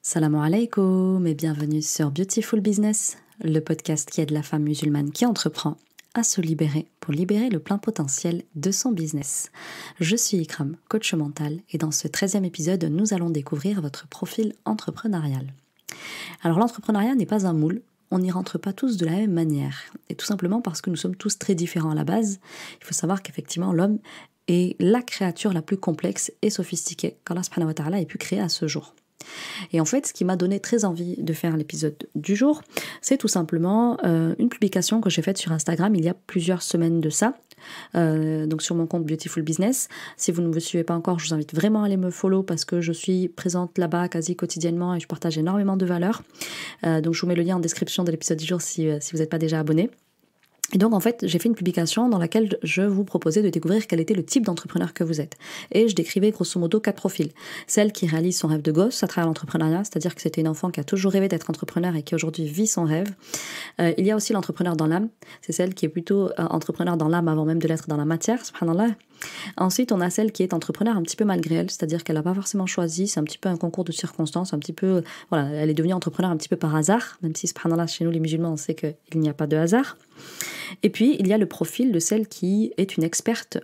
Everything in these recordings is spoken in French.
Salam alaikum et bienvenue sur Beautiful Business, le podcast qui aide la femme musulmane qui entreprend à se libérer pour libérer le plein potentiel de son business. Je suis Ikram, coach mental, et dans ce 13e épisode, nous allons découvrir votre profil entrepreneurial. Alors l'entrepreneuriat n'est pas un moule, on n'y rentre pas tous de la même manière, et tout simplement parce que nous sommes tous très différents à la base. Il faut savoir qu'effectivement l'homme est la créature la plus complexe et sophistiquée qu'Allah subhanahu wa ta'ala ait pu créer à ce jour. Et en fait, ce qui m'a donné très envie de faire l'épisode du jour, c'est tout simplement une publication que j'ai faite sur Instagram il y a plusieurs semaines de ça, donc sur mon compte Beautiful Business. Si vous ne me suivez pas encore, je vous invite vraiment à aller me follow parce que je suis présente là-bas quasi quotidiennement et je partage énormément de valeurs. Donc je vous mets le lien en description de l'épisode du jour si vous n'êtes pas déjà abonné. Et donc en fait, j'ai fait une publication dans laquelle je vous proposais de découvrir quel était le type d'entrepreneur que vous êtes. Et je décrivais grosso modo 4 profils. Celle qui réalise son rêve de gosse à travers l'entrepreneuriat, c'est-à-dire que c'était une enfant qui a toujours rêvé d'être entrepreneur et qui aujourd'hui vit son rêve. Il y a aussi l'entrepreneur dans l'âme, c'est celle qui est plutôt entrepreneur dans l'âme avant même de l'être dans la matière, subhanallah. Ensuite, on a celle qui est entrepreneur un petit peu malgré elle, c'est-à-dire qu'elle n'a pas forcément choisi, c'est un petit peu un concours de circonstances, un petit peu, voilà, elle est devenue entrepreneur un petit peu par hasard, même si subhanallah, chez nous les musulmans, on sait qu'il n'y a pas de hasard. Et puis, il y a le profil de celle qui est une experte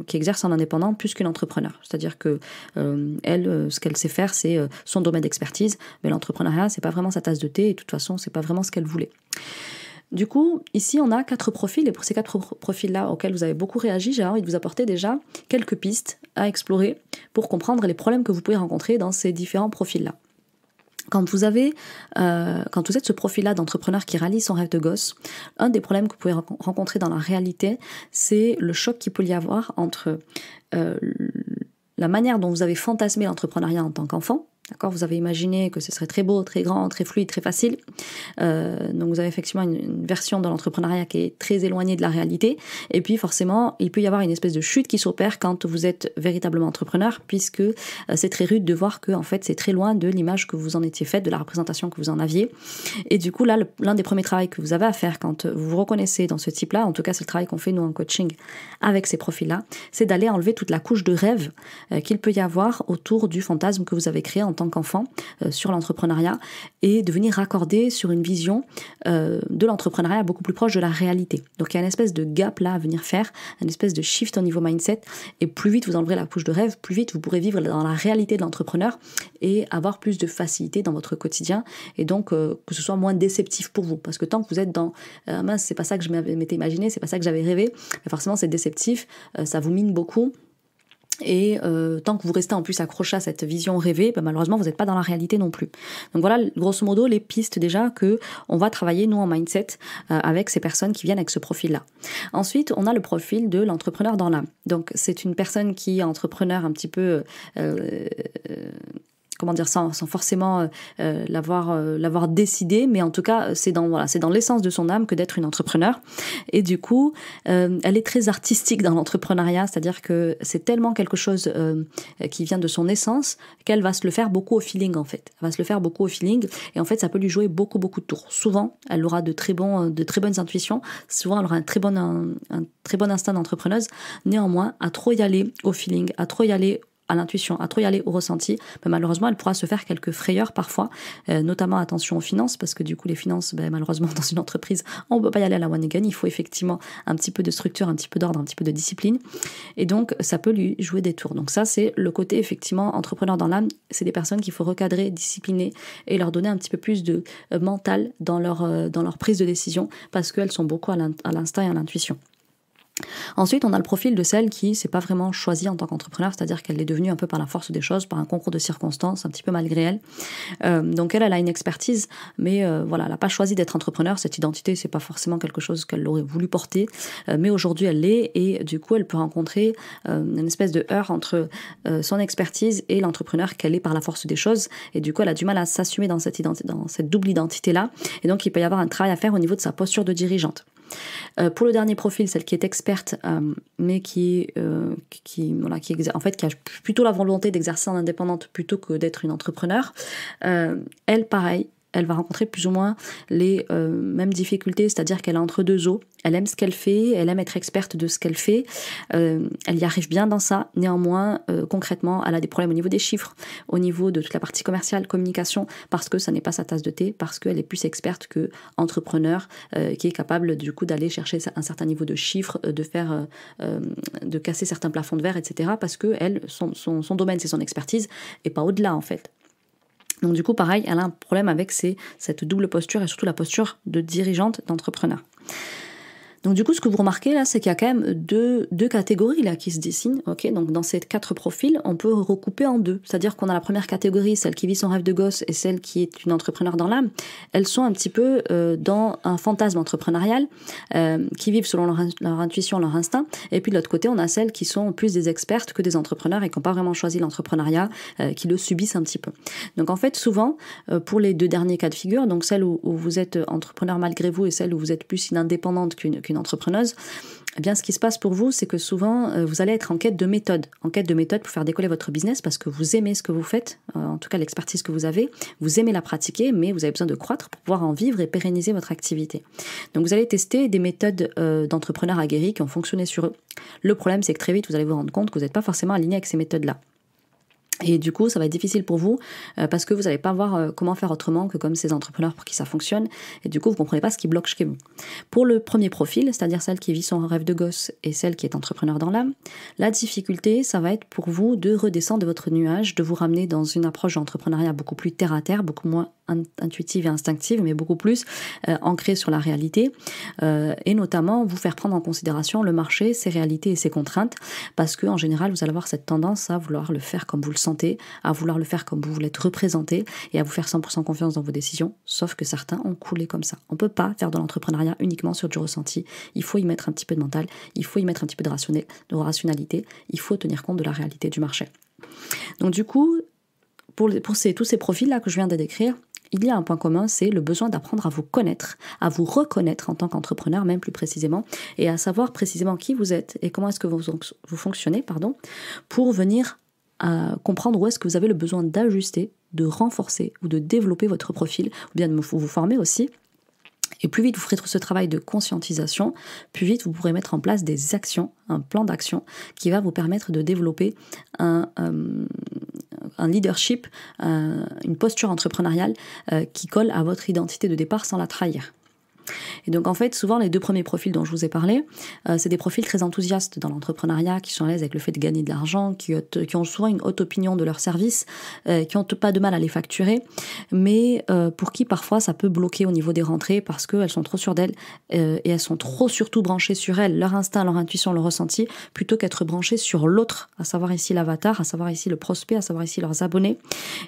qui exerce en indépendant plus qu'une entrepreneur. C'est-à-dire que elle, ce qu'elle sait faire, c'est son domaine d'expertise, mais l'entrepreneuriat, c'est pas vraiment sa tasse de thé, et de toute façon, c'est pas vraiment ce qu'elle voulait. Du coup, ici, on a 4 profils, et pour ces 4 profils-là auxquels vous avez beaucoup réagi, j'ai envie de vous apporter déjà quelques pistes à explorer pour comprendre les problèmes que vous pouvez rencontrer dans ces différents profils-là. Quand vous êtes ce profil-là d'entrepreneur qui réalise son rêve de gosse, un des problèmes que vous pouvez rencontrer dans la réalité, c'est le choc qu'il peut y avoir entre la manière dont vous avez fantasmé l'entrepreneuriat en tant qu'enfant. D'accord, vous avez imaginé que ce serait très beau, très grand, très fluide, très facile. Donc vous avez effectivement une version de l'entrepreneuriat qui est très éloignée de la réalité. Et puis forcément, il peut y avoir une espèce de chute qui s'opère quand vous êtes véritablement entrepreneur, puisque c'est très rude de voir que en fait c'est très loin de l'image que vous en étiez faite, de la représentation que vous en aviez. Et du coup là, l'un des premiers travaux que vous avez à faire quand vous vous reconnaissez dans ce type-là, en tout cas c'est le travail qu'on fait nous en coaching avec ces profils-là, c'est d'aller enlever toute la couche de rêve qu'il peut y avoir autour du fantasme que vous avez créé en tant qu'enfant sur l'entrepreneuriat et de venir raccorder sur une vision de l'entrepreneuriat beaucoup plus proche de la réalité. Donc il y a une espèce de gap là à venir faire, une espèce de shift au niveau mindset, et plus vite vous enleverez la couche de rêve, plus vite vous pourrez vivre dans la réalité de l'entrepreneur et avoir plus de facilité dans votre quotidien, et donc que ce soit moins déceptif pour vous, parce que tant que vous êtes dans mince, c'est pas ça que je m'étais imaginé, c'est pas ça que j'avais rêvé, mais forcément c'est déceptif, ça vous mine beaucoup. Et tant que vous restez en plus accroché à cette vision rêvée, malheureusement vous n'êtes pas dans la réalité non plus. Donc voilà grosso modo les pistes déjà que on va travailler nous en mindset avec ces personnes qui viennent avec ce profil-là. Ensuite on a le profil de l'entrepreneur dans l'âme. Donc c'est une personne qui est entrepreneur un petit peu comment dire, sans forcément l'avoir décidé, mais en tout cas c'est dans l'essence de son âme que d'être une entrepreneur. Et du coup elle est très artistique dans l'entrepreneuriat, c'est-à-dire que c'est tellement quelque chose qui vient de son essence qu'elle va se le faire beaucoup au feeling en fait. Elle va se le faire beaucoup au feeling, et en fait ça peut lui jouer beaucoup de tours. Souvent elle aura de très bonnes intuitions, souvent elle aura un très bon instinct d'entrepreneuse. Néanmoins, à trop y aller au feeling, à trop y aller à l'intuition, à trop y aller au ressenti, malheureusement elle pourra se faire quelques frayeurs parfois, notamment attention aux finances, parce que du coup les finances, malheureusement dans une entreprise on ne peut pas y aller à la one again, il faut effectivement un petit peu de structure, un petit peu d'ordre, un petit peu de discipline, et donc ça peut lui jouer des tours. Donc ça c'est le côté effectivement entrepreneur dans l'âme, c'est des personnes qu'il faut recadrer, discipliner et leur donner un petit peu plus de mental dans leur prise de décision, parce qu'elles sont beaucoup à l'instinct et à l'intuition. Ensuite, on a le profil de celle qui s'est pas vraiment choisie en tant qu'entrepreneur, c'est-à-dire qu'elle est devenue un peu par la force des choses, par un concours de circonstances, un petit peu malgré elle. Donc elle a une expertise, mais voilà, elle n'a pas choisi d'être entrepreneur. Cette identité, c'est pas forcément quelque chose qu'elle aurait voulu porter, mais aujourd'hui elle l'est, et du coup elle peut rencontrer une espèce de heurt entre son expertise et l'entrepreneur qu'elle est par la force des choses, et du coup elle a du mal à s'assumer dans cette double identité-là, et donc il peut y avoir un travail à faire au niveau de sa posture de dirigeante. Pour le dernier profil, celle qui est experte, mais qui a plutôt la volonté d'exercer en indépendante plutôt que d'être une entrepreneur, elle, pareil, elle va rencontrer plus ou moins les mêmes difficultés, c'est-à-dire qu'elle est entre deux eaux. Elle aime ce qu'elle fait, elle aime être experte de ce qu'elle fait, elle y arrive bien dans ça. Néanmoins, concrètement, elle a des problèmes au niveau des chiffres, au niveau de toute la partie commerciale, communication, parce que ça n'est pas sa tasse de thé, parce qu'elle est plus experte que entrepreneur, qui est capable du coup d'aller chercher un certain niveau de chiffres, de casser certains plafonds de verre, etc. Parce que elle, son domaine, c'est son expertise, et pas au-delà en fait. Donc du coup, pareil, elle a un problème avec cette double posture et surtout la posture de dirigeante, d'entrepreneur. Donc du coup, ce que vous remarquez là, c'est qu'il y a quand même deux catégories là qui se dessinent. Ok, donc dans ces 4 profils, on peut recouper en 2. C'est-à-dire qu'on a la première catégorie, celle qui vit son rêve de gosse, et celle qui est une entrepreneur dans l'âme. Elles sont un petit peu dans un fantasme entrepreneurial, qui vivent selon leur intuition, leur instinct. Et puis de l'autre côté, on a celles qui sont plus des expertes que des entrepreneurs et qui n'ont pas vraiment choisi l'entrepreneuriat, qui le subissent un petit peu. Donc en fait, souvent, pour les 2 derniers cas de figure, donc celle où vous êtes entrepreneur malgré vous et celle où vous êtes plus une indépendante qu'une entrepreneuse, eh bien, ce qui se passe pour vous, c'est que souvent, vous allez être en quête de méthode pour faire décoller votre business parce que vous aimez ce que vous faites, en tout cas l'expertise que vous avez, vous aimez la pratiquer, mais vous avez besoin de croître pour pouvoir en vivre et pérenniser votre activité. Donc, vous allez tester des méthodes d'entrepreneurs aguerris qui ont fonctionné sur eux. Le problème, c'est que très vite, vous allez vous rendre compte que vous n'êtes pas forcément aligné avec ces méthodes-là. Et du coup, ça va être difficile pour vous parce que vous n'allez pas voir comment faire autrement que comme ces entrepreneurs pour qui ça fonctionne. Et du coup, vous ne comprenez pas ce qui bloque chez vous. Pour le premier profil, c'est-à-dire celle qui vit son rêve de gosse et celle qui est entrepreneur dans l'âme, la difficulté, ça va être pour vous de redescendre de votre nuage, de vous ramener dans une approche d'entrepreneuriat beaucoup plus terre à terre, beaucoup moins intuitive et instinctive, mais beaucoup plus ancrée sur la réalité. Et notamment, vous faire prendre en considération le marché, ses réalités et ses contraintes, parce qu'en général, vous allez avoir cette tendance à vouloir le faire comme vous le sentez, à vouloir le faire comme vous voulez être représenté et à vous faire 100% confiance dans vos décisions, sauf que certains ont coulé comme ça. On ne peut pas faire de l'entrepreneuriat uniquement sur du ressenti, il faut y mettre un petit peu de mental, il faut y mettre un petit peu de rationalité, il faut tenir compte de la réalité du marché. Donc du coup, pour tous ces profils-là que je viens de décrire, il y a un point commun, c'est le besoin d'apprendre à vous connaître, à vous reconnaître en tant qu'entrepreneur, même plus précisément, et à savoir précisément qui vous êtes et comment est-ce que vous fonctionnez, pour venir à comprendre où est-ce que vous avez le besoin d'ajuster, de renforcer ou de développer votre profil, ou bien de vous former aussi. Et plus vite vous ferez ce travail de conscientisation, plus vite vous pourrez mettre en place des actions, un plan d'action qui va vous permettre de développer un leadership, une posture entrepreneuriale qui colle à votre identité de départ sans la trahir. Et donc en fait, souvent les 2 premiers profils dont je vous ai parlé, c'est des profils très enthousiastes dans l'entrepreneuriat, qui sont à l'aise avec le fait de gagner de l'argent, qui ont souvent une haute opinion de leurs services, qui n'ont pas de mal à les facturer, mais pour qui parfois ça peut bloquer au niveau des rentrées parce qu'elles sont trop sûres d'elles et elles sont trop surtout branchées sur elles, leur instinct, leur intuition, leur ressenti, plutôt qu'être branchées sur l'autre, à savoir ici l'avatar, à savoir ici le prospect, à savoir ici leurs abonnés.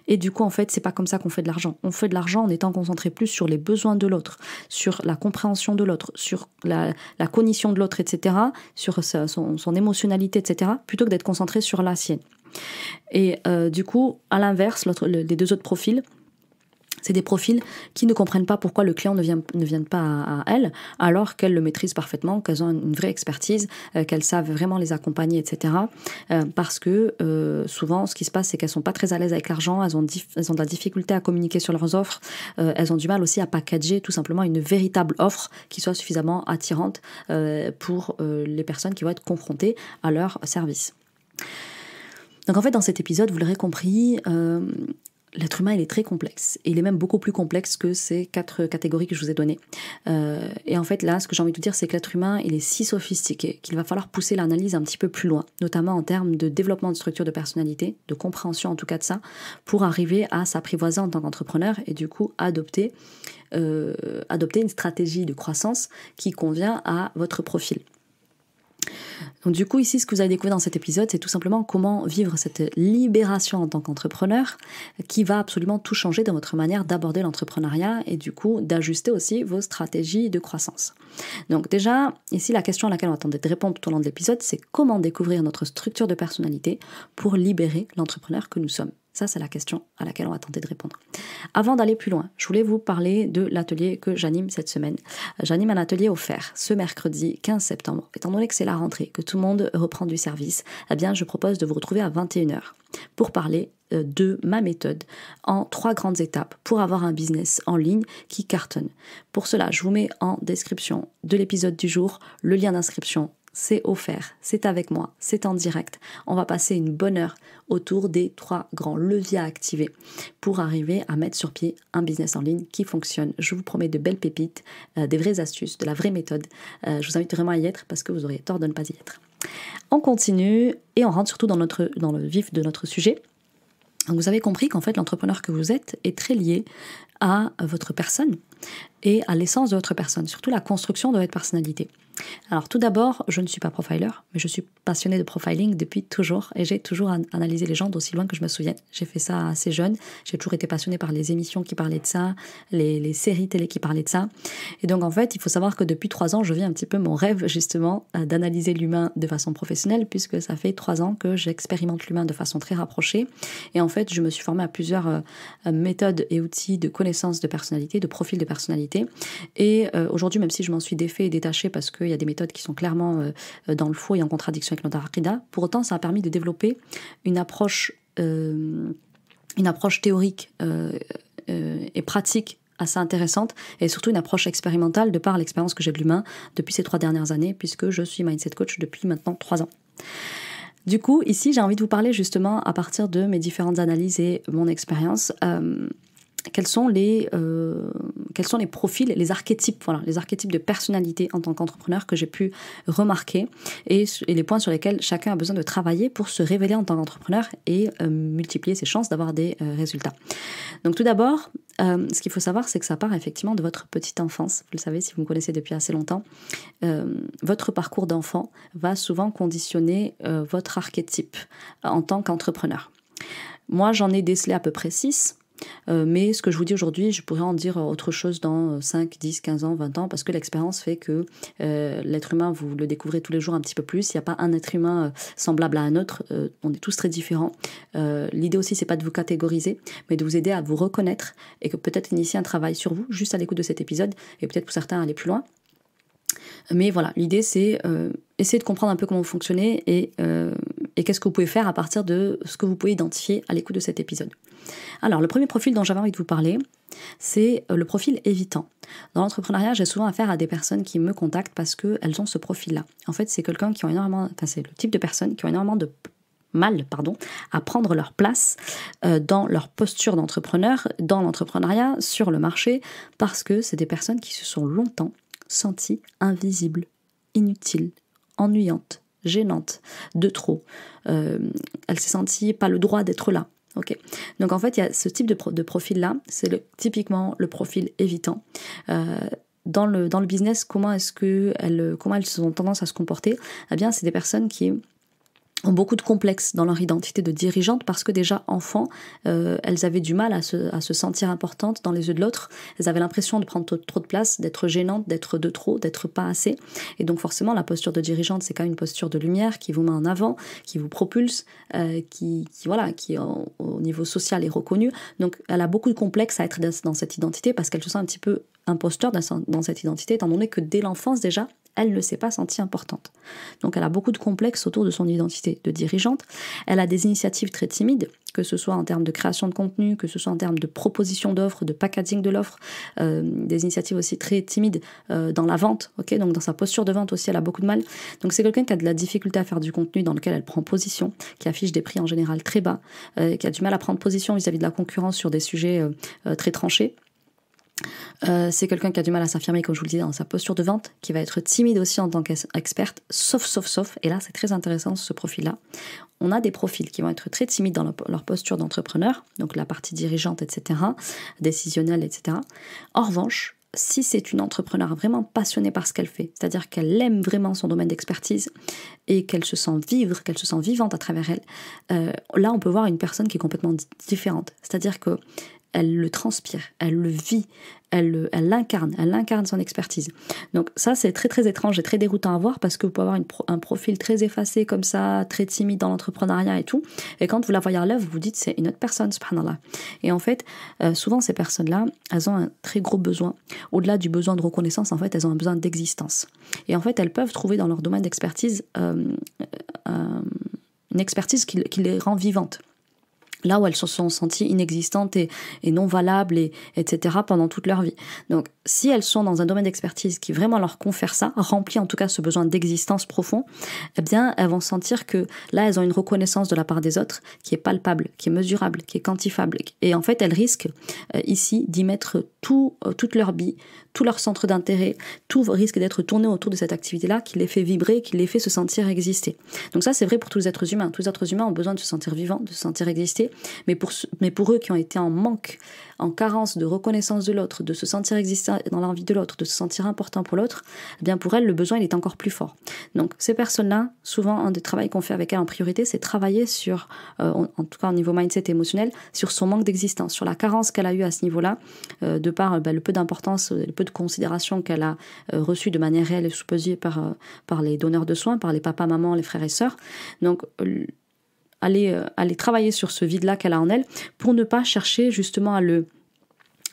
Et du coup en fait, c'est pas comme ça qu'on fait de l'argent. On fait de l'argent en étant concentré plus sur les besoins de l'autre, sur la compréhension de l'autre, sur la cognition de l'autre, etc., sur son émotionnalité, etc., plutôt que d'être concentré sur la sienne. Et du coup, à l'inverse, les 2 autres profils, c'est des profils qui ne comprennent pas pourquoi le client ne vient pas à elles, alors qu'elles le maîtrisent parfaitement, qu'elles ont une vraie expertise, qu'elles savent vraiment les accompagner, etc. Parce que souvent, ce qui se passe, c'est qu'elles sont pas très à l'aise avec l'argent, elles ont de la difficulté à communiquer sur leurs offres, elles ont du mal aussi à packager tout simplement une véritable offre qui soit suffisamment attirante pour les personnes qui vont être confrontées à leur service. Donc en fait, dans cet épisode, vous l'aurez compris, l'être humain, il est très complexe. Et il est même beaucoup plus complexe que ces 4 catégories que je vous ai données. Et en fait, là, ce que j'ai envie de vous dire, c'est que l'être humain, il est si sophistiqué qu'il va falloir pousser l'analyse un petit peu plus loin, notamment en termes de développement de structure de personnalité, de compréhension en tout cas de ça, pour arriver à s'apprivoiser en tant qu'entrepreneur et du coup adopter une stratégie de croissance qui convient à votre profil. Donc du coup, ici, ce que vous allez découvrir dans cet épisode, c'est tout simplement comment vivre cette libération en tant qu'entrepreneur qui va absolument tout changer dans votre manière d'aborder l'entrepreneuriat et du coup, d'ajuster aussi vos stratégies de croissance. Donc déjà, ici, la question à laquelle on va tenter de répondre tout au long de l'épisode, c'est comment découvrir notre structure de personnalité pour libérer l'entrepreneur que nous sommes. Ça, c'est la question à laquelle on va tenter de répondre. Avant d'aller plus loin, je voulais vous parler de l'atelier que j'anime cette semaine. J'anime un atelier offert ce mercredi 15 septembre. Étant donné que c'est la rentrée, que tout le monde reprend du service, eh bien, je propose de vous retrouver à 21h pour parler de ma méthode en 3 grandes étapes pour avoir un business en ligne qui cartonne. Pour cela, je vous mets en description de l'épisode du jour le lien d'inscription. C'est offert, c'est avec moi, c'est en direct. On va passer une bonne heure autour des 3 grands leviers à activer pour arriver à mettre sur pied un business en ligne qui fonctionne. Je vous promets de belles pépites, des vraies astuces, de la vraie méthode. Je vous invite vraiment à y être parce que vous auriez tort de ne pas y être. On continue et on rentre surtout dans le vif de notre sujet. Donc vous avez compris qu'en fait l'entrepreneur que vous êtes est très lié à votre personne et à l'essence de votre personne, surtout la construction de votre personnalité. Alors tout d'abord, je ne suis pas profiler, mais je suis passionnée de profiling depuis toujours et j'ai toujours analysé les gens d'aussi loin que je me souvienne. J'ai fait ça assez jeune, j'ai toujours été passionnée par les émissions qui parlaient de ça, les séries télé qui parlaient de ça. Et donc en fait, il faut savoir que depuis 3 ans, je vis un petit peu mon rêve justement d'analyser l'humain de façon professionnelle puisque ça fait 3 ans que j'expérimente l'humain de façon très rapprochée. Et en fait, je me suis formée à plusieurs méthodes et outils de connaissance de personnalité, de profil de personnalité. Et aujourd'hui, même si je m'en suis défait et détachée parce qu'il y a des méthodes qui sont clairement dans le faux et en contradiction avec notre aqida, pour autant, ça a permis de développer une approche théorique et pratique assez intéressante et surtout une approche expérimentale de par l'expérience que j'ai de l'humain depuis ces 3 dernières années puisque je suis mindset coach depuis maintenant 3 ans. Du coup, ici, j'ai envie de vous parler justement à partir de mes différentes analyses et mon expérience. Quels sont les profils, les archétypes de personnalité en tant qu'entrepreneur que j'ai pu remarquer et les points sur lesquels chacun a besoin de travailler pour se révéler en tant qu'entrepreneur et multiplier ses chances d'avoir des résultats. Donc tout d'abord, ce qu'il faut savoir, c'est que ça part effectivement de votre petite enfance. Vous le savez, si vous me connaissez depuis assez longtemps, votre parcours d'enfant va souvent conditionner votre archétype en tant qu'entrepreneur. Moi, j'en ai décelé à peu près 6. Mais ce que je vous dis aujourd'hui, je pourrais en dire autre chose dans 5, 10, 15 ans, 20 ans, parce que l'expérience fait que l'être humain, vous le découvrez tous les jours un petit peu plus. Il n'y a pas un être humain semblable à un autre. On est tous très différents. L'idée aussi, c'est pas de vous catégoriser, mais de vous aider à vous reconnaître et que peut-être initier un travail sur vous, juste à l'écoute de cet épisode, et peut-être pour certains aller plus loin. Mais voilà, l'idée c'est essayer de comprendre un peu comment vous fonctionnez et qu'est-ce que vous pouvez faire à partir de ce que vous pouvez identifier à l'écoute de cet épisode. Alors, le premier profil dont j'avais envie de vous parler, c'est le profil évitant. Dans l'entrepreneuriat, j'ai souvent affaire à des personnes qui me contactent parce qu'elles ont ce profil-là. En fait, c'est c'est le type de personnes qui ont énormément de mal à prendre leur place dans leur posture d'entrepreneur, dans l'entrepreneuriat, sur le marché, parce que c'est des personnes qui se sont longtemps senties invisibles, inutiles, ennuyantes, gênantes, de trop. Elle s'est sentie pas le droit d'être là. Okay. Donc en fait, il y a ce type de profil-là, c'est typiquement le profil évitant. Dans le business, comment elles ont tendance à se comporter ? Eh bien, c'est des personnes qui ont beaucoup de complexes dans leur identité de dirigeante parce que déjà enfant, elles avaient du mal à se sentir importantes dans les yeux de l'autre. Elles avaient l'impression de prendre trop de place, d'être gênantes, d'être de trop, d'être pas assez. Et donc forcément, la posture de dirigeante, c'est quand même une posture de lumière qui vous met en avant, qui vous propulse, qui au niveau social est reconnue. Donc elle a beaucoup de complexes à être dans cette identité parce qu'elle se sent un petit peu imposteur dans cette identité, étant donné que dès l'enfance déjà, elle ne s'est pas sentie importante. Donc elle a beaucoup de complexes autour de son identité de dirigeante. Elle a des initiatives très timides, que ce soit en termes de création de contenu, que ce soit en termes de proposition d'offres, de packaging de l'offre, des initiatives aussi très timides dans la vente, okay, donc dans sa posture de vente aussi, elle a beaucoup de mal. Donc c'est quelqu'un qui a de la difficulté à faire du contenu dans lequel elle prend position, qui affiche des prix en général très bas, qui a du mal à prendre position vis-à-vis de la concurrence sur des sujets très tranchés. C'est quelqu'un qui a du mal à s'affirmer, comme je vous le disais, dans sa posture de vente, qui va être timide aussi en tant qu'experte, sauf, et là c'est très intéressant ce profil-là, on a des profils qui vont être très timides dans leur posture d'entrepreneur, donc la partie dirigeante, etc., décisionnelle, etc. En revanche, si c'est une entrepreneure vraiment passionnée par ce qu'elle fait, c'est-à-dire qu'elle aime vraiment son domaine d'expertise et qu'elle se sent vivre, qu'elle se sent vivante à travers elle, là on peut voir une personne qui est complètement différente, c'est-à-dire que elle le transpire, elle le vit, elle l'incarne son expertise. Donc ça, c'est très très étrange et très déroutant à voir parce que vous pouvez avoir un profil très effacé comme ça, très timide dans l'entrepreneuriat et tout. Et quand vous la voyez à l'œuvre, vous vous dites c'est une autre personne, subhanallah. Et en fait, souvent ces personnes-là, elles ont un très gros besoin. Au-delà du besoin de reconnaissance, en fait, elles ont un besoin d'existence. Et en fait, elles peuvent trouver dans leur domaine d'expertise une expertise qui les rend vivantes. là où elles se sont senties inexistantes et non valables, etc. pendant toute leur vie. Donc, si elles sont dans un domaine d'expertise qui vraiment leur confère ça, remplit en tout cas ce besoin d'existence profond, eh bien, elles vont sentir que là, elles ont une reconnaissance de la part des autres qui est palpable, qui est mesurable, qui est quantifiable. Et en fait, elles risquent ici d'y mettre toute leur vie, tout leur centre d'intérêt, tout risque d'être tourné autour de cette activité-là qui les fait vibrer, qui les fait se sentir exister. Donc ça, c'est vrai pour tous les êtres humains. Tous les êtres humains ont besoin de se sentir vivants, de se sentir exister, mais pour eux qui ont été en manque, en carence de reconnaissance de l'autre, de se sentir exister dans la vie de l'autre, de se sentir important pour l'autre, eh bien pour elles, le besoin il est encore plus fort. Donc ces personnes-là, souvent un des travaux qu'on fait avec elles en priorité, c'est travailler sur, en tout cas au niveau mindset et émotionnel, sur son manque d'existence, sur la carence qu'elle a eue à ce niveau-là, de par le peu d'importance, le peu de considération qu'elle a reçue de manière réelle et sous-pesée par les donneurs de soins, par les papas, mamans, les frères et sœurs. Donc aller travailler sur ce vide-là qu'elle a en elle pour ne pas chercher justement à le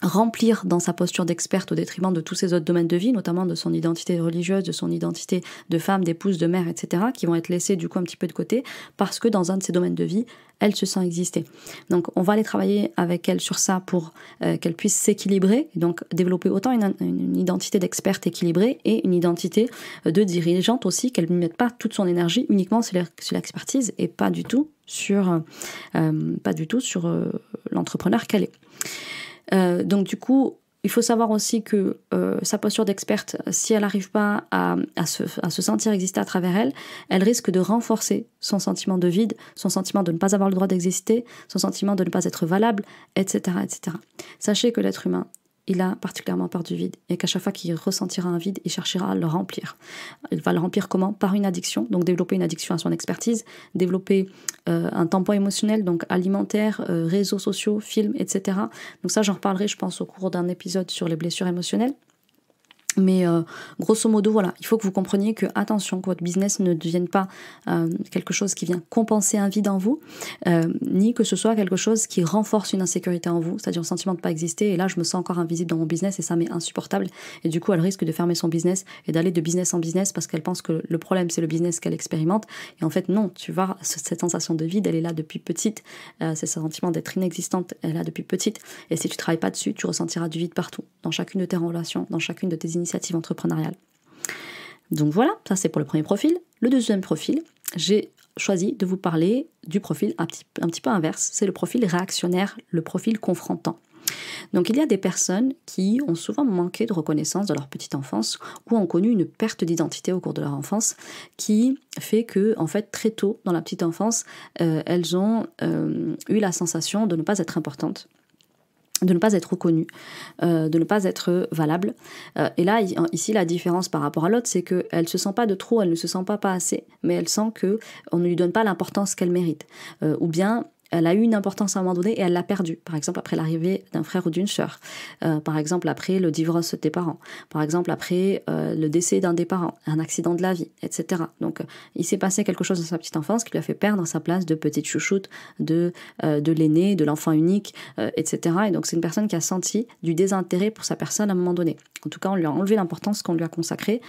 remplir dans sa posture d'experte au détriment de tous ses autres domaines de vie, notamment de son identité religieuse, de son identité de femme, d'épouse, de mère, etc., qui vont être laissés du coup un petit peu de côté parce que dans un de ces domaines de vie, elle se sent exister. Donc on va aller travailler avec elle sur ça pour qu'elle puisse s'équilibrer, et donc développer autant une identité d'experte équilibrée et une identité de dirigeante aussi, qu'elle ne mette pas toute son énergie uniquement sur l'expertise et pas du tout sur l'entrepreneur qu'elle est. Donc du coup, il faut savoir aussi que sa posture d'experte, si elle n'arrive pas à se sentir exister à travers elle, elle risque de renforcer son sentiment de vide, son sentiment de ne pas avoir le droit d'exister, son sentiment de ne pas être valable, etc., etc. Sachez que l'être humain, il a particulièrement peur du vide et qu'à chaque fois qu'il ressentira un vide, il cherchera à le remplir. Il va le remplir comment ? Par une addiction, donc développer une addiction à son expertise, développer un tampon émotionnel, donc alimentaire, réseaux sociaux, films, etc. Donc ça, j'en reparlerai, je pense, au cours d'un épisode sur les blessures émotionnelles. Mais grosso modo, voilà, il faut que vous compreniez que, attention, que votre business ne devienne pas quelque chose qui vient compenser un vide en vous, ni que ce soit quelque chose qui renforce une insécurité en vous, c'est-à-dire le sentiment de ne pas exister, et là je me sens encore invisible dans mon business et ça m'est insupportable, et du coup elle risque de fermer son business et d'aller de business en business parce qu'elle pense que le problème c'est le business qu'elle expérimente, et en fait non, tu vois, cette sensation de vide elle est là depuis petite, ce sentiment d'être inexistante elle est là depuis petite, et si tu travailles pas dessus, tu ressentiras du vide partout, dans chacune de tes relations, dans chacune de tes initiative entrepreneuriale. Donc voilà, ça c'est pour le premier profil. Le deuxième profil, j'ai choisi de vous parler du profil un petit peu inverse, c'est le profil réactionnaire, le profil confrontant. Donc il y a des personnes qui ont souvent manqué de reconnaissance dans leur petite enfance ou ont connu une perte d'identité au cours de leur enfance qui fait que, en fait, très tôt dans la petite enfance, elles ont eu la sensation de ne pas être importantes, de ne pas être reconnue, de ne pas être valable. Et là, ici, la différence par rapport à l'autre, c'est qu'elle ne se sent pas de trop, elle ne se sent pas assez, mais elle sent qu'on ne lui donne pas l'importance qu'elle mérite. Ou bien, elle a eu une importance à un moment donné et elle l'a perdue. Par exemple, après l'arrivée d'un frère ou d'une sœur. Par exemple, après le divorce de tes parents. Par exemple, après le décès d'un des parents, un accident de la vie, etc. Donc, il s'est passé quelque chose dans sa petite enfance qui lui a fait perdre sa place de petite chouchoute, de l'aîné, de l'enfant unique, etc. Et donc, c'est une personne qui a senti du désintérêt pour sa personne à un moment donné. En tout cas, on lui a enlevé l'importance qu'on lui a consacrée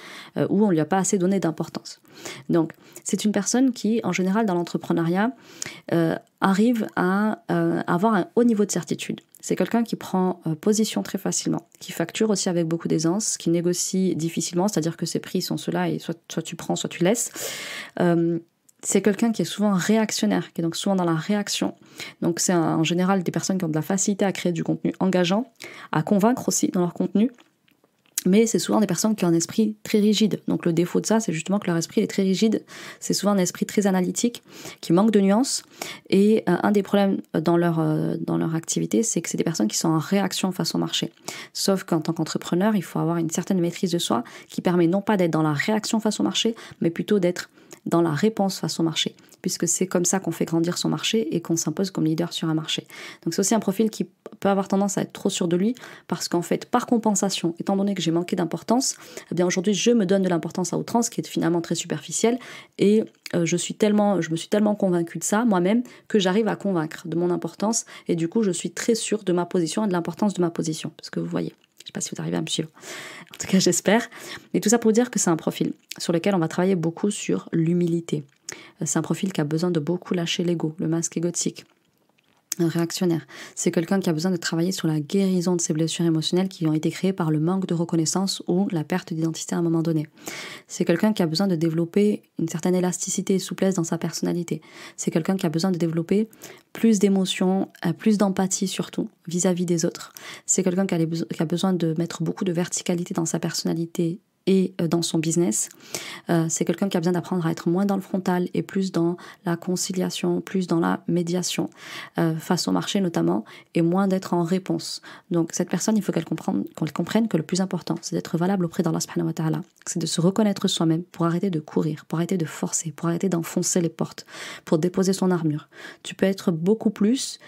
ou on lui a pas assez donné d'importance. Donc, c'est une personne qui, en général, dans l'entrepreneuriat, arrive à avoir un haut niveau de certitude. C'est quelqu'un qui prend position très facilement, qui facture aussi avec beaucoup d'aisance, qui négocie difficilement, c'est-à-dire que ses prix sont ceux-là et soit tu prends, soit tu laisses. C'est quelqu'un qui est souvent réactionnaire, qui est donc souvent dans la réaction. Donc c'est en général des personnes qui ont de la facilité à créer du contenu engageant, à convaincre aussi dans leur contenu. Mais c'est souvent des personnes qui ont un esprit très rigide. Donc le défaut de ça, c'est justement que leur esprit est très rigide. C'est souvent un esprit très analytique, qui manque de nuances. Et un des problèmes dans leur activité, c'est que c'est des personnes qui sont en réaction face au marché. Sauf qu'en tant qu'entrepreneur, il faut avoir une certaine maîtrise de soi qui permet non pas d'être dans la réaction face au marché, mais plutôt d'être dans la réponse face au marché, puisque c'est comme ça qu'on fait grandir son marché et qu'on s'impose comme leader sur un marché. Donc c'est aussi un profil qui peut avoir tendance à être trop sûr de lui, parce qu'en fait, par compensation, étant donné que j'ai manqué d'importance, eh bien aujourd'hui je me donne de l'importance à outrance, qui est finalement très superficielle, et je me suis tellement convaincue de ça moi-même que j'arrive à convaincre de mon importance, et du coup je suis très sûre de ma position et de l'importance de ma position, parce que vous voyez. Je ne sais pas si vous arrivez à me suivre. En tout cas, j'espère. Mais tout ça pour dire que c'est un profil sur lequel on va travailler beaucoup sur l'humilité. C'est un profil qui a besoin de beaucoup lâcher l'ego, le masque égotique. réactionnaire. C'est quelqu'un qui a besoin de travailler sur la guérison de ses blessures émotionnelles qui ont été créées par le manque de reconnaissance ou la perte d'identité à un moment donné. C'est quelqu'un qui a besoin de développer une certaine élasticité et souplesse dans sa personnalité. C'est quelqu'un qui a besoin de développer plus d'émotions, plus d'empathie surtout vis-à-vis des autres. C'est quelqu'un qui a besoin de mettre beaucoup de verticalité dans sa personnalité et dans son business. C'est quelqu'un qui a besoin d'apprendre à être moins dans le frontal et plus dans la conciliation, plus dans la médiation, face au marché notamment, et moins d'être en réponse. Donc cette personne, il faut qu'elle comprenne que le plus important, c'est d'être valable auprès d'Allah subhanahu wa ta'ala, c'est de se reconnaître soi-même pour arrêter de courir, pour arrêter de forcer, pour arrêter d'enfoncer les portes, pour déposer son armure. Tu peux être beaucoup plus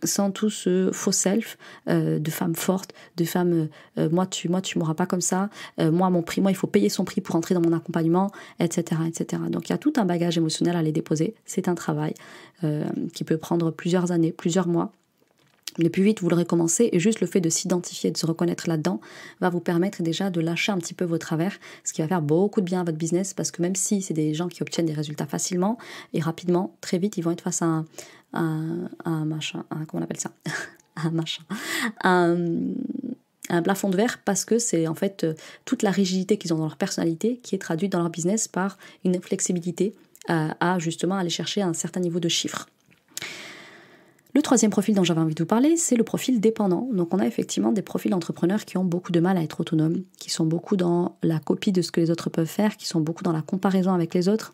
sans tout ce faux self de femme forte, de femme moi tu m'auras pas comme ça, moi il faut payer son prix pour entrer dans mon accompagnement, etc., etc. Donc il y a tout un bagage émotionnel à les déposer. C'est un travail qui peut prendre plusieurs années, plusieurs mois. Le plus vite vous l'aurez commencé, et juste le fait de s'identifier, de se reconnaître là-dedans, va vous permettre déjà de lâcher un petit peu vos travers, ce qui va faire beaucoup de bien à votre business, parce que même si c'est des gens qui obtiennent des résultats facilement et rapidement, très vite, ils vont être face à un machin, comment on appelle ça un machin, un plafond de verre, parce que c'est en fait toute la rigidité qu'ils ont dans leur personnalité qui est traduite dans leur business par une inflexibilité à justement aller chercher un certain niveau de chiffres. Le troisième profil dont j'avais envie de vous parler, c'est le profil dépendant. Donc on a effectivement des profils d'entrepreneurs qui ont beaucoup de mal à être autonomes, qui sont beaucoup dans la copie de ce que les autres peuvent faire, qui sont beaucoup dans la comparaison avec les autres,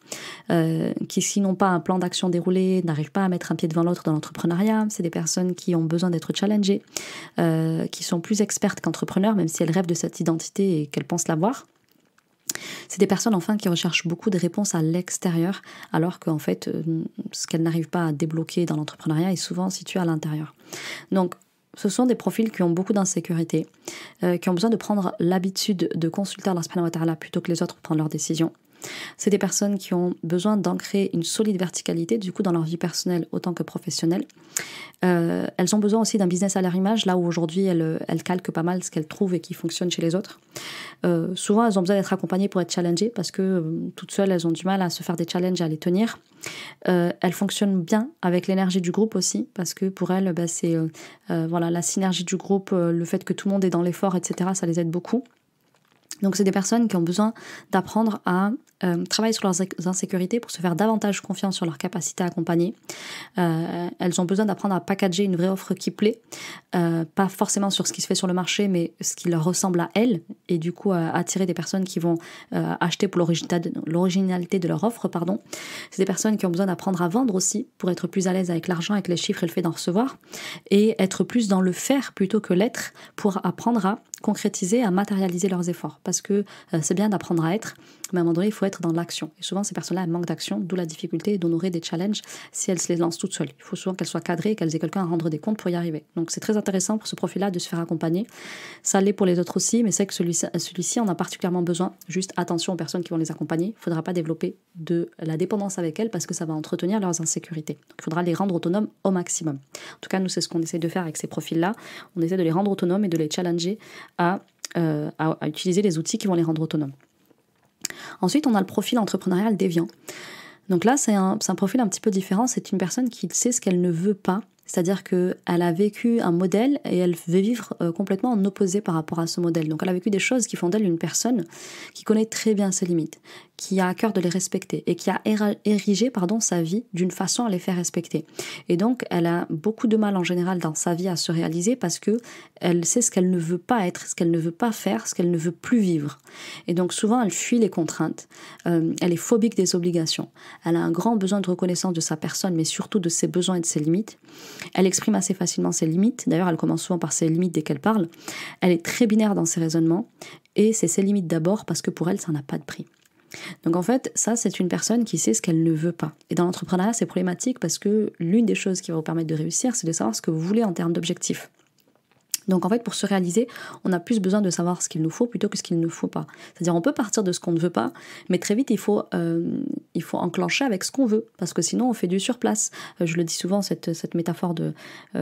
qui s'ils n'ont pas un plan d'action déroulé, n'arrivent pas à mettre un pied devant l'autre dans l'entrepreneuriat. C'est des personnes qui ont besoin d'être challengées, qui sont plus expertes qu'entrepreneurs, même si elles rêvent de cette identité et qu'elles pensent l'avoir. C'est des personnes enfin qui recherchent beaucoup de réponses à l'extérieur, alors qu'en fait, ce qu'elles n'arrivent pas à débloquer dans l'entrepreneuriat est souvent situé à l'intérieur. Donc, ce sont des profils qui ont beaucoup d'insécurité, qui ont besoin de prendre l'habitude de consulter Allah subhanahu wa ta'ala plutôt que les autres pour prendre leurs décisions. C'est des personnes qui ont besoin d'ancrer une solide verticalité, du coup, dans leur vie personnelle autant que professionnelle. Elles ont besoin aussi d'un business à leur image, là où aujourd'hui elles calquent pas mal ce qu'elles trouvent et qui fonctionne chez les autres. Souvent, elles ont besoin d'être accompagnées pour être challengées, parce que toutes seules, elles ont du mal à se faire des challenges et à les tenir. Elles fonctionnent bien avec l'énergie du groupe aussi, parce que pour elles, c'est la synergie du groupe, le fait que tout le monde est dans l'effort, etc., ça les aide beaucoup. Donc c'est des personnes qui ont besoin d'apprendre à travailler sur leurs insécurités pour se faire davantage confiance sur leur capacité à accompagner. Elles ont besoin d'apprendre à packager une vraie offre qui plaît, pas forcément sur ce qui se fait sur le marché, mais ce qui leur ressemble à elles, et du coup attirer des personnes qui vont acheter pour l'originalité de leur offre. C'est des personnes qui ont besoin d'apprendre à vendre aussi pour être plus à l'aise avec l'argent, avec les chiffres et le fait d'en recevoir, et être plus dans le faire plutôt que l'être, pour apprendre à concrétiser, à matérialiser leurs efforts. Parce que c'est bien d'apprendre à être, mais à un moment donné, il faut être dans l'action. Et souvent, ces personnes-là, elles manquent d'action, d'où la difficulté d'honorer des challenges si elles se les lancent toutes seules. Il faut souvent qu'elles soient cadrées et qu'elles aient quelqu'un à rendre des comptes pour y arriver. Donc c'est très intéressant pour ce profil-là de se faire accompagner. Ça l'est pour les autres aussi, mais c'est que celui-ci en a particulièrement besoin. Juste attention aux personnes qui vont les accompagner. Il ne faudra pas développer de la dépendance avec elles, parce que ça va entretenir leurs insécurités. Donc il faudra les rendre autonomes au maximum. En tout cas, nous, c'est ce qu'on essaie de faire avec ces profils-là. On essaie de les rendre autonomes et de les challenger à utiliser les outils qui vont les rendre autonomes. Ensuite, on a le profil entrepreneurial déviant. Donc là, c'est un profil un petit peu différent. C'est une personne qui sait ce qu'elle ne veut pas. C'est-à-dire qu'elle a vécu un modèle et elle veut vivre complètement en opposé par rapport à ce modèle. Donc elle a vécu des choses qui font d'elle une personne qui connaît très bien ses limites, qui a à cœur de les respecter et qui a érigé sa vie d'une façon à les faire respecter. Et donc elle a beaucoup de mal en général dans sa vie à se réaliser, parce que elle sait ce qu'elle ne veut pas être, ce qu'elle ne veut pas faire, ce qu'elle ne veut plus vivre. Et donc souvent elle fuit les contraintes, elle est phobique des obligations, elle a un grand besoin de reconnaissance de sa personne, mais surtout de ses besoins et de ses limites. Elle exprime assez facilement ses limites, d'ailleurs elle commence souvent par ses limites dès qu'elle parle. Elle est très binaire dans ses raisonnements, et c'est ses limites d'abord, parce que pour elle ça n'a pas de prix. Donc en fait, ça c'est une personne qui sait ce qu'elle ne veut pas. Et dans l'entrepreneuriat c'est problématique, parce que l'une des choses qui va vous permettre de réussir, c'est de savoir ce que vous voulez en termes d'objectifs. Donc en fait, pour se réaliser, on a plus besoin de savoir ce qu'il nous faut plutôt que ce qu'il ne faut pas. C'est-à-dire on peut partir de ce qu'on ne veut pas, mais très vite il faut enclencher avec ce qu'on veut, parce que sinon on fait du surplace. Je le dis souvent, cette métaphore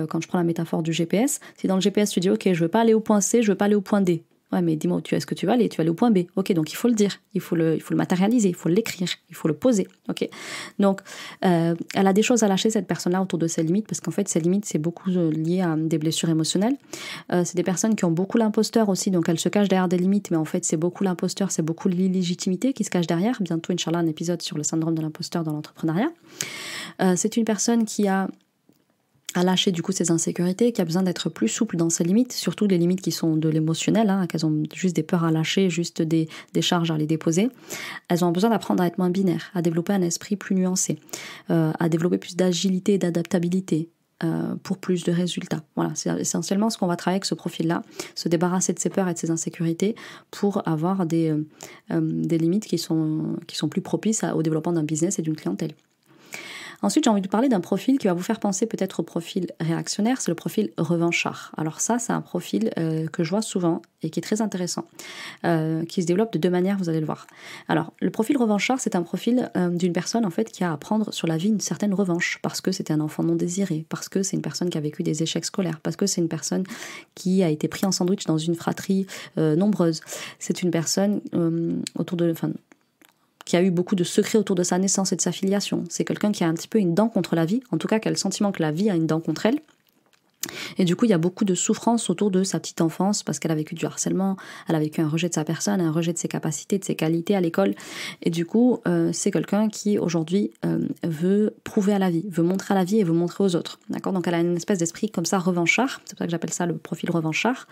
quand je prends la métaphore du GPS, si dans le GPS tu dis ok, je veux pas aller au point C, je veux pas aller au point D. Ouais, mais dis-moi, est-ce que tu vas aller au point B. Ok, donc il faut le dire, il faut le matérialiser, il faut l'écrire, il faut le poser. Ok, donc elle a des choses à lâcher, cette personne-là, autour de ses limites, parce qu'en fait, ses limites, c'est beaucoup lié à des blessures émotionnelles. C'est des personnes qui ont beaucoup l'imposteur aussi, donc elles se cachent derrière des limites, mais en fait, c'est beaucoup l'imposteur, c'est beaucoup l'illégitimité qui se cache derrière. Bientôt, Inch'Allah, un épisode sur le syndrome de l'imposteur dans l'entrepreneuriat. C'est une personne qui a lâcher du coup ses insécurités, qui a besoin d'être plus souple dans ses limites, surtout les limites qui sont de l'émotionnel, qu'elles ont juste des peurs à lâcher, juste des charges à les déposer. Elles ont besoin d'apprendre à être moins binaires, à développer un esprit plus nuancé, à développer plus d'agilité et d'adaptabilité pour plus de résultats. Voilà, c'est essentiellement ce qu'on va travailler avec ce profil-là, se débarrasser de ses peurs et de ses insécurités pour avoir des limites qui sont plus propices au développement d'un business et d'une clientèle. Ensuite, j'ai envie de parler d'un profil qui va vous faire penser peut-être au profil réactionnaire, c'est le profil revanchard. Alors ça, c'est un profil que je vois souvent et qui est très intéressant, qui se développe de deux manières, vous allez le voir. Alors, le profil revanchard, c'est un profil d'une personne en fait qui a à prendre sur la vie une certaine revanche, parce que c'était un enfant non désiré, parce que c'est une personne qui a vécu des échecs scolaires, parce que c'est une personne qui a été prise en sandwich dans une fratrie nombreuse. C'est une personne qui a eu beaucoup de secrets autour de sa naissance et de sa filiation. C'est quelqu'un qui a un petit peu une dent contre la vie, en tout cas qui a le sentiment que la vie a une dent contre elle. Et du coup, il y a beaucoup de souffrance autour de sa petite enfance parce qu'elle a vécu du harcèlement, elle a vécu un rejet de sa personne, un rejet de ses capacités, de ses qualités à l'école. Et du coup, c'est quelqu'un qui aujourd'hui veut prouver à la vie, veut montrer à la vie et veut montrer aux autres. D'accord ? Donc elle a une espèce d'esprit comme ça revanchard, c'est pour ça que j'appelle ça le profil revanchard.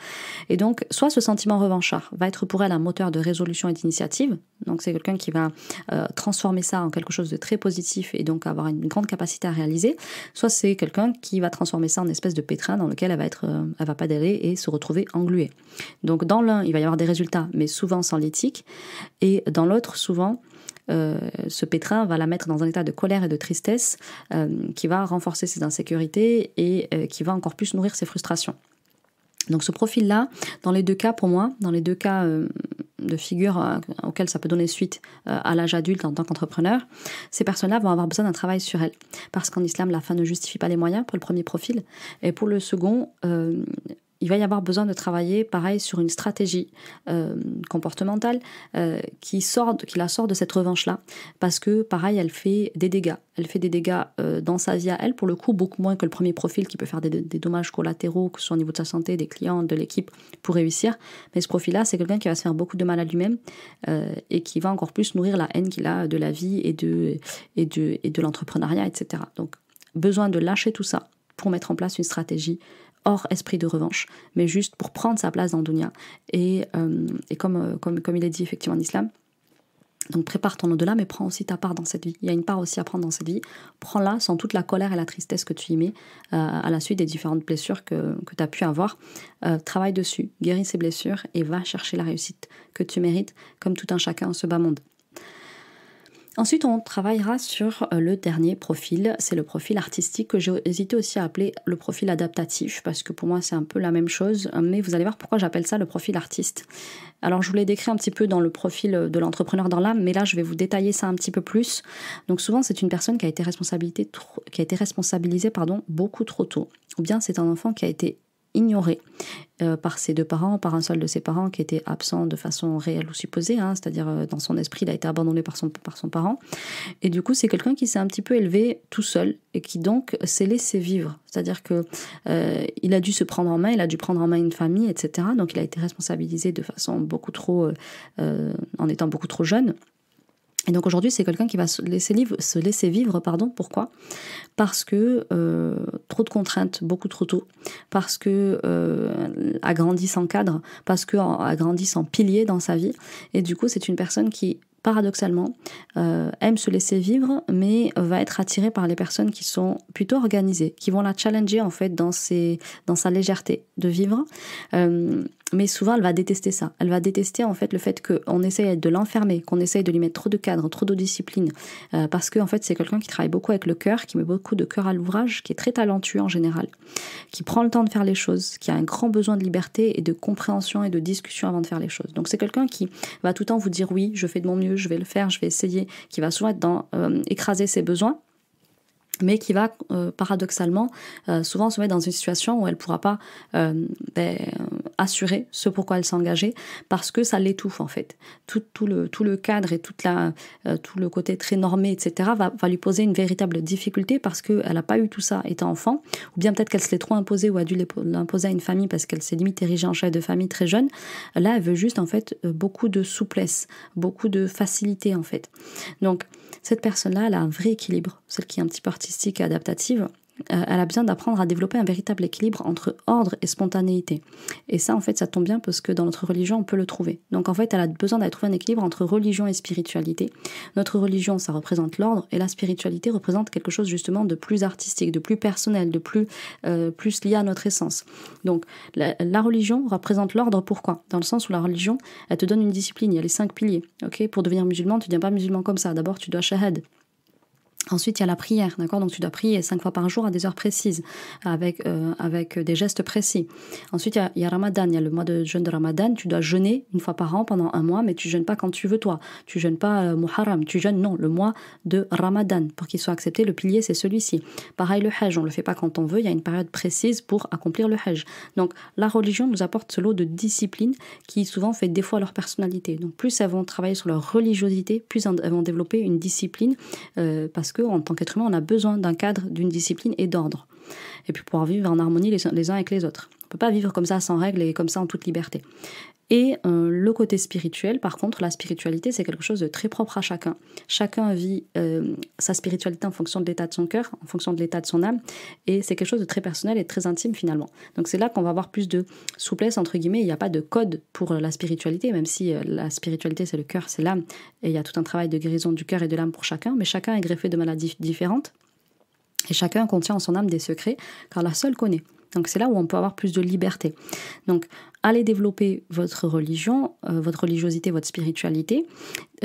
Et donc, soit ce sentiment revanchard va être pour elle un moteur de résolution et d'initiative. Donc c'est quelqu'un qui va transformer ça en quelque chose de très positif et donc avoir une grande capacité à réaliser. Soit c'est quelqu'un qui va transformer ça en espèce de pétrin dans lequel elle va pas adhérer et se retrouver engluée. Donc dans l'un, il va y avoir des résultats, mais souvent sans l'éthique, et dans l'autre, souvent, ce pétrin va la mettre dans un état de colère et de tristesse qui va renforcer ses insécurités et qui va encore plus nourrir ses frustrations. Donc ce profil-là, dans les deux cas pour moi, dans les deux cas de figure auxquelles ça peut donner suite à l'âge adulte en tant qu'entrepreneur, ces personnes-là vont avoir besoin d'un travail sur elles. Parce qu'en islam, la fin ne justifie pas les moyens pour le premier profil. Et pour le second, il va y avoir besoin de travailler, pareil, sur une stratégie comportementale qui la sort de cette revanche-là. Parce que, pareil, elle fait des dégâts. Elle fait des dégâts dans sa vie à elle, pour le coup, beaucoup moins que le premier profil qui peut faire des dommages collatéraux, que ce soit au niveau de sa santé, des clients, de l'équipe, pour réussir. Mais ce profil-là, c'est quelqu'un qui va se faire beaucoup de mal à lui-même et qui va encore plus nourrir la haine qu'il a de la vie et de l'entrepreneuriat, etc. Donc, besoin de lâcher tout ça pour mettre en place une stratégie hors esprit de revanche, mais juste pour prendre sa place dans le dunya. Et comme il est dit effectivement en islam, donc prépare ton au-delà, mais prends aussi ta part dans cette vie. Il y a une part aussi à prendre dans cette vie. Prends-la sans toute la colère et la tristesse que tu y mets à la suite des différentes blessures que tu as pu avoir. Travaille dessus, guéris ces blessures et va chercher la réussite que tu mérites, comme tout un chacun en ce bas monde. Ensuite, on travaillera sur le dernier profil, c'est le profil artistique que j'ai hésité aussi à appeler le profil adaptatif, parce que pour moi c'est un peu la même chose, mais vous allez voir pourquoi j'appelle ça le profil artiste. Alors je vous l'ai décrit un petit peu dans le profil de l'entrepreneur dans l'âme, mais là je vais vous détailler ça un petit peu plus. Donc souvent c'est une personne qui a été responsabilisée beaucoup trop tôt, ou bien c'est un enfant qui a été ignoré par ses deux parents, par un seul de ses parents qui était absent de façon réelle ou supposée, c'est-à-dire dans son esprit il a été abandonné par son parent, et du coup c'est quelqu'un qui s'est un petit peu élevé tout seul et qui donc s'est laissé vivre, c'est-à-dire que il a dû se prendre en main, il a dû prendre en main une famille, etc. Donc il a été responsabilisé de façon beaucoup trop en étant beaucoup trop jeune. Et donc aujourd'hui, c'est quelqu'un qui va se laisser vivre. Pourquoi ? Parce que trop de contraintes, beaucoup trop tôt. Parce que a grandi sans cadre. Parce que a grandi sans pilier dans sa vie. Et du coup, c'est une personne qui, paradoxalement, aime se laisser vivre, mais va être attirée par les personnes qui sont plutôt organisées, qui vont la challenger en fait dans sa légèreté de vivre. Mais souvent, elle va détester ça. Elle va détester en fait le fait qu'on essaye de l'enfermer, qu'on essaye de lui mettre trop de cadre, trop de discipline, parce que en fait, c'est quelqu'un qui travaille beaucoup avec le cœur, qui met beaucoup de cœur à l'ouvrage, qui est très talentueux en général, qui prend le temps de faire les choses, qui a un grand besoin de liberté et de compréhension et de discussion avant de faire les choses. Donc c'est quelqu'un qui va tout le temps vous dire oui, je fais de mon mieux, je vais le faire, je vais essayer, qui va souvent être dans écraser ses besoins, mais qui va paradoxalement souvent se mettre dans une situation où elle ne pourra pas assurer ce pourquoi elle s'est engagée, parce que ça l'étouffe en fait. Tout le cadre et tout le côté très normé, etc. va lui poser une véritable difficulté parce qu'elle n'a pas eu tout ça étant enfant, ou bien peut-être qu'elle se l'est trop imposée ou a dû l'imposer à une famille parce qu'elle s'est limite érigée en chef de famille très jeune. Là, elle veut juste en fait beaucoup de souplesse, beaucoup de facilité en fait. Donc cette personne-là, elle a un vrai équilibre, celle qui est un petit peu artistique et adaptative. Elle a besoin d'apprendre à développer un véritable équilibre entre ordre et spontanéité. Et ça, en fait, ça tombe bien parce que dans notre religion, on peut le trouver. Donc, en fait, elle a besoin d'aller trouver un équilibre entre religion et spiritualité. Notre religion, ça représente l'ordre, et la spiritualité représente quelque chose, justement, de plus artistique, de plus personnel, de plus lié à notre essence. Donc, la religion représente l'ordre, pourquoi ? Dans le sens où la religion, elle te donne une discipline, il y a les 5 piliers. Okay ? Pour devenir musulman, tu ne deviens pas musulman comme ça. D'abord, tu dois shahad. Ensuite, il y a la prière, d'accord ? Donc, tu dois prier 5 fois par jour à des heures précises, avec des gestes précis. Ensuite, il y a Ramadan, il y a le mois de jeûne de Ramadan. Tu dois jeûner 1 fois par an pendant 1 mois, mais tu jeûnes pas quand tu veux, toi. Tu jeûnes pas Muharram, tu jeûnes, non, le mois de Ramadan. Pour qu'il soit accepté, le pilier, c'est celui-ci. Pareil, le Hajj, on le fait pas quand on veut, il y a une période précise pour accomplir le Hajj. Donc, la religion nous apporte ce lot de discipline qui souvent fait défaut à leur personnalité. Donc, plus elles vont travailler sur leur religiosité, plus elles vont développer une discipline, parce que en tant qu'être humain, on a besoin d'un cadre, d'une discipline et d'ordre. Et puis pouvoir vivre en harmonie les uns avec les autres. On ne peut pas vivre comme ça sans règles et comme ça en toute liberté. Et le côté spirituel, par contre, la spiritualité, c'est quelque chose de très propre à chacun. Chacun vit sa spiritualité en fonction de l'état de son cœur, en fonction de l'état de son âme, et c'est quelque chose de très personnel et très intime finalement. Donc c'est là qu'on va avoir plus de souplesse, entre guillemets. Il n'y a pas de code pour la spiritualité, même si la spiritualité, c'est le cœur, c'est l'âme, et il y a tout un travail de guérison du cœur et de l'âme pour chacun, mais chacun est greffé de maladies différentes, et chacun contient en son âme des secrets, car la seule connaît. Donc c'est là où on peut avoir plus de liberté. Donc allez développer votre religion, votre religiosité, votre spiritualité.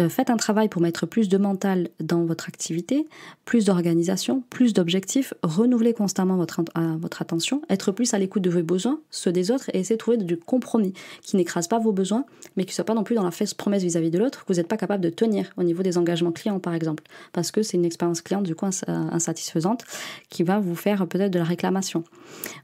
Faites un travail pour mettre plus de mental dans votre activité, plus d'organisation, plus d'objectifs. Renouvelez constamment votre attention, être plus à l'écoute de vos besoins, ceux des autres, et essayer de trouver du compromis qui n'écrase pas vos besoins, mais qui ne soit pas non plus dans la fausse promesse vis-à-vis de l'autre, que vous n'êtes pas capable de tenir au niveau des engagements clients par exemple, parce que c'est une expérience client du coup insatisfaisante qui va vous faire peut-être de la réclamation.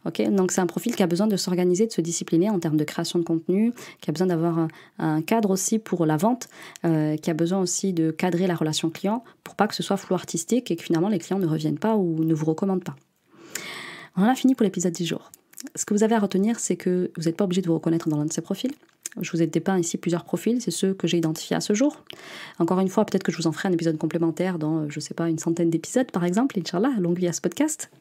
Okay ? Donc c'est un profil qui a besoin de s'organiser, de se discipliner en termes de création de contenu, qui a besoin d'avoir un cadre aussi pour la vente, qui a besoin aussi de cadrer la relation client pour pas que ce soit flou artistique et que finalement les clients ne reviennent pas ou ne vous recommandent pas. On en a fini pour l'épisode du jour. Ce que vous avez à retenir, c'est que vous n'êtes pas obligé de vous reconnaître dans l'un de ces profils. Je vous ai dépeint ici plusieurs profils, c'est ceux que j'ai identifiés à ce jour. Encore une fois, peut-être que je vous en ferai un épisode complémentaire dans, je sais pas, une centaine d'épisodes par exemple, Inch'Allah, longue vie à ce podcast.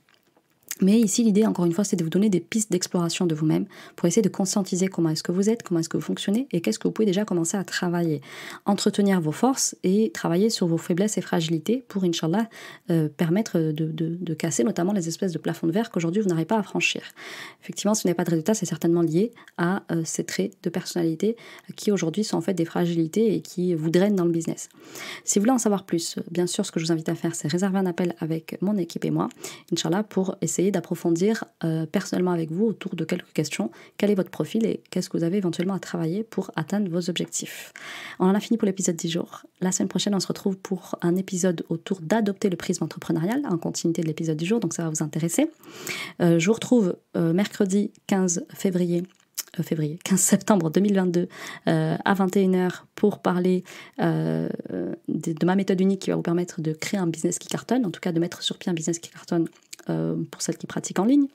Mais ici, l'idée, encore une fois, c'est de vous donner des pistes d'exploration de vous-même pour essayer de conscientiser comment est-ce que vous êtes, comment est-ce que vous fonctionnez et qu'est-ce que vous pouvez déjà commencer à travailler. Entretenir vos forces et travailler sur vos faiblesses et fragilités pour, Inch'Allah, permettre de casser notamment les espèces de plafonds de verre qu'aujourd'hui vous n'arrivez pas à franchir. Effectivement, si vous n'avez pas de résultat, c'est certainement lié à ces traits de personnalité qui aujourd'hui sont en fait des fragilités et qui vous drainent dans le business. Si vous voulez en savoir plus, bien sûr, ce que je vous invite à faire, c'est réserver un appel avec mon équipe et moi, Inch'Allah, pour essayer d'approfondir personnellement avec vous autour de quelques questions. Quel est votre profil et qu'est-ce que vous avez éventuellement à travailler pour atteindre vos objectifs. On en a fini pour l'épisode 10 jours. La semaine prochaine, on se retrouve pour un épisode autour d'adopter le prisme entrepreneurial en continuité de l'épisode du jour, donc ça va vous intéresser. Je vous retrouve mercredi 15 septembre 2022 à 21h pour parler de ma méthode unique qui va vous permettre de créer un business qui cartonne, en tout cas de mettre sur pied un business qui cartonne pour celles qui pratiquent en ligne.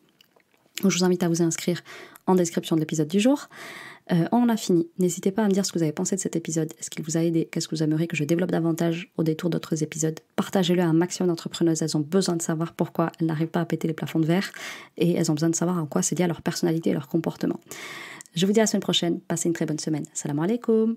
Donc, je vous invite à vous inscrire en description de l'épisode du jour. On a fini. N'hésitez pas à me dire ce que vous avez pensé de cet épisode. Est-ce qu'il vous a aidé ? Qu'est-ce que vous aimeriez que je développe davantage au détour d'autres épisodes ? Partagez-le à un maximum d'entrepreneuses. Elles ont besoin de savoir pourquoi elles n'arrivent pas à péter les plafonds de verre et elles ont besoin de savoir en quoi c'est lié à leur personnalité et leur comportement. Je vous dis à la semaine prochaine. Passez une très bonne semaine. Salam alaikum.